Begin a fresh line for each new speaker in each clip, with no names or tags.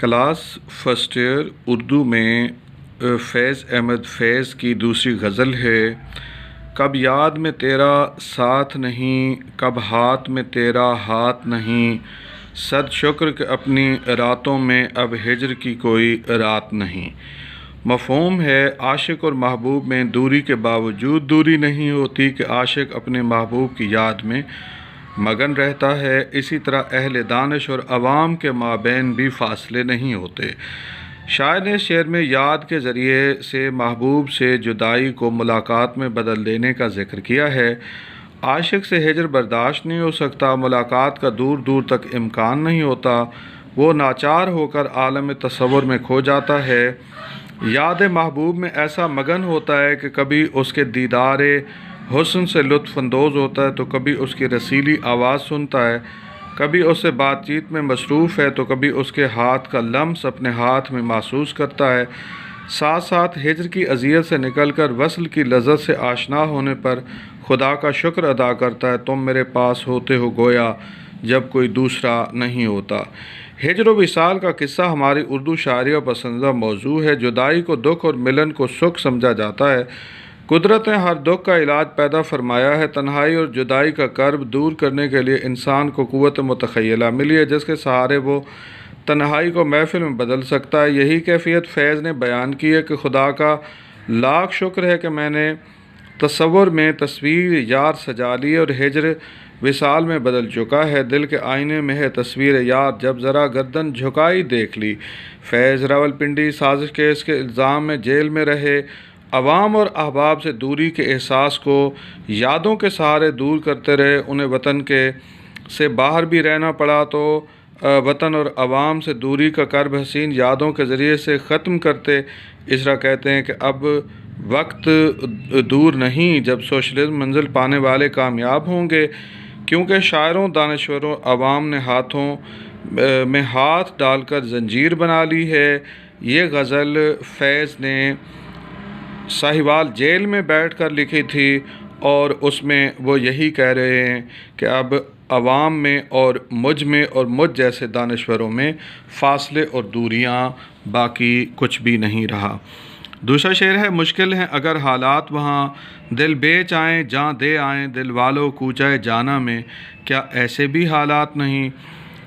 Class first year Urdu میں فیض احمد فیض کی دوسری غزل ہے۔ کب یاد میں تیرا ساتھ نہیں، کب ہاتھ میں تیرا ہاتھ نہیں، صد شکر کہ اپنی راتوں میں اب ہجر کی کوئی رات نہیں۔ مفہوم ہے عاشق اور محبوب میں دوری کے باوجود دوری نہیں ہوتی کہ عاشق اپنے محبوب کی یاد میں مگن رہتا ہے، اسی طرح اہل دانش اور عوام کے مابین بھی فاصلے نہیں ہوتے۔ شاعر نے شعر میں یاد کے ذریعے سے محبوب سے جدائی کو ملاقات میں بدل دینے کا ذکر کیا ہے۔ عاشق سے ہجر برداشت نہیں ہو سکتا، ملاقات کا دور دور تک امکان نہیں ہوتا، وہ ناچار ہو کر عالم تصور میں کھو جاتا ہے۔ یاد محبوب میں ایسا مگن ہوتا ہے کہ کبھی اس کے دیدار حسن سے لطف اندوز ہوتا ہے تو کبھی اس کی رسیلی آواز سنتا ہے، کبھی اس سے بات چیت میں مصروف ہے تو کبھی اس کے ہاتھ کا لمس اپنے ہاتھ میں محسوس کرتا ہے۔ ساتھ ساتھ ہجر کی اذیت سے نکل کر وصل کی لذت سے آشنا ہونے پر خدا کا شکر ادا کرتا ہے۔ تم میرے پاس ہوتے ہو گویا جب کوئی دوسرا نہیں ہوتا۔ ہجر و وصال کا قصہ ہماری اردو شاعری کا پسندیدہ موضوع ہے۔ جدائی کو دکھ اور ملن کو سکھ سمجھا جاتا ہے۔ قدرت نے ہر دکھ کا علاج پیدا فرمایا ہے۔ تنہائی اور جدائی کا کرب دور کرنے کے لیے انسان کو قوت متخیلہ ملی ہے جس کے سہارے وہ تنہائی کو محفل میں بدل سکتا ہے۔ یہی کیفیت فیض نے بیان کی ہے کہ خدا کا لاکھ شکر ہے کہ میں نے تصور میں تصویر یار سجا لی اور ہجر وصال میں بدل چکا ہے۔ دل کے آئینے میں ہے تصویر یار، جب ذرا گردن جھکائی دیکھ لی۔ فیض راولپنڈی سازش کیس کے الزام میں جیل میں رہے، عوام اور احباب سے دوری کے احساس کو یادوں کے سہارے دور کرتے رہے۔ انہیں وطن سے باہر بھی رہنا پڑا تو وطن اور عوام سے دوری کا کرب حسین یادوں کے ذریعے سے ختم کرتے۔ اس طرح کہتے ہیں کہ اب وقت دور نہیں جب سوشلزم منزل پانے والے کامیاب ہوں گے، کیونکہ شاعروں، دانشوروں، عوام نے ہاتھوں میں ہاتھ ڈال کر زنجیر بنا لی ہے۔ یہ غزل فیض نے ساہیوال جیل میں بیٹھ کر لکھی تھی اور اس میں وہ یہی کہہ رہے ہیں کہ اب عوام میں اور مجھ جیسے دانشوروں میں فاصلے اور دوریاں باقی کچھ بھی نہیں رہا۔ دوسرا شعر ہے مشکل ہیں اگر حالات وہاں، دل بیچ آئیں جاں دے آئیں، دل والوں کوچہ جانا میں، کیا ایسے بھی حالات نہیں؟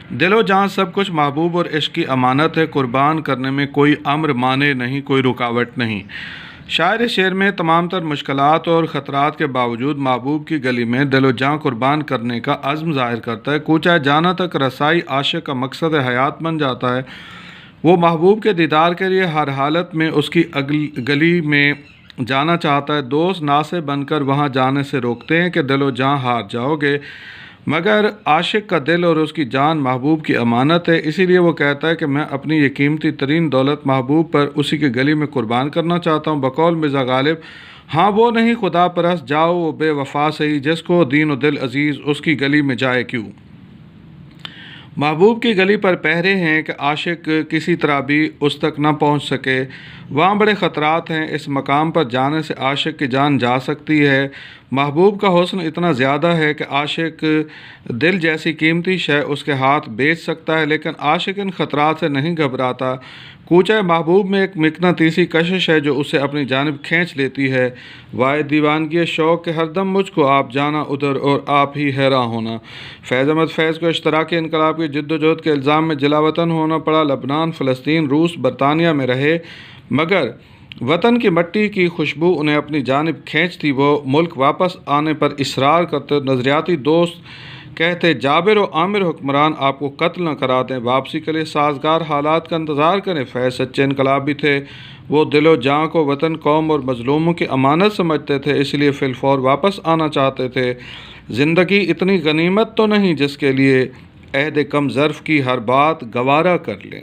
دل و جان سب کچھ محبوب اور عشق کی امانت ہے، قربان کرنے میں کوئی امر مانے نہیں، کوئی رکاوٹ نہیں۔ شاعر شعر میں تمام تر مشکلات اور خطرات کے باوجود محبوب کی گلی میں دل و جان قربان کرنے کا عزم ظاہر کرتا ہے۔ کوچہ جانا تک رسائی عاشق کا مقصد حیات بن جاتا ہے۔ وہ محبوب کے دیدار کے لیے ہر حالت میں اس کی گلی میں جانا چاہتا ہے۔ دوست ناصح بن کر وہاں جانے سے روکتے ہیں کہ دل و جان ہار جاؤ گے، مگر عاشق کا دل اور اس کی جان محبوب کی امانت ہے، اسی لیے وہ کہتا ہے کہ میں اپنی یہ قیمتی ترین دولت محبوب پر اسی کی گلی میں قربان کرنا چاہتا ہوں۔ بقول مرزا غالب، ہاں وہ نہیں خدا پرست جاؤ وہ بے وفا سہی، جس کو دین و دل عزیز اس کی گلی میں جائے کیوں۔ محبوب کی گلی پر پہرے ہیں کہ عاشق کسی طرح بھی اس تک نہ پہنچ سکے، وہاں بڑے خطرات ہیں، اس مقام پر جانے سے عاشق کی جان جا سکتی ہے۔ محبوب کا حسن اتنا زیادہ ہے کہ عاشق دل جیسی قیمتی شے اس کے ہاتھ بیچ سکتا ہے، لیکن عاشق ان خطرات سے نہیں گھبراتا۔ کوچہ محبوب میں ایک مقناطیسی کشش ہے جو اسے اپنی جانب کھینچ لیتی ہے۔ واحد دیوانگی شوق کہ ہر دم مجھ کو آپ جانا ادھر اور آپ ہی حیراں ہونا۔ فیض احمد فیض کو اشتراکی انقلاب کی جد و جہد کے الزام میں جلا وطن ہونا پڑا۔ لبنان، فلسطین، روس، برطانیہ میں رہے، مگر وطن کی مٹی کی خوشبو انہیں اپنی جانب کھینچتی۔ وہ ملک واپس آنے پر اصرار کرتے، نظریاتی دوست کہتے جابر و عامر حکمران آپ کو قتل نہ کرا دیں، واپسی کے لیے سازگار حالات کا انتظار کریں۔ فیض سچے انقلابی تھے، وہ دل و جان کو وطن، قوم اور مظلوموں کی امانت سمجھتے تھے، اس لیے فی الفور واپس آنا چاہتے تھے۔ زندگی اتنی غنیمت تو نہیں جس کے لیے عہد کم ظرف کی ہر بات گوارا کر لیں۔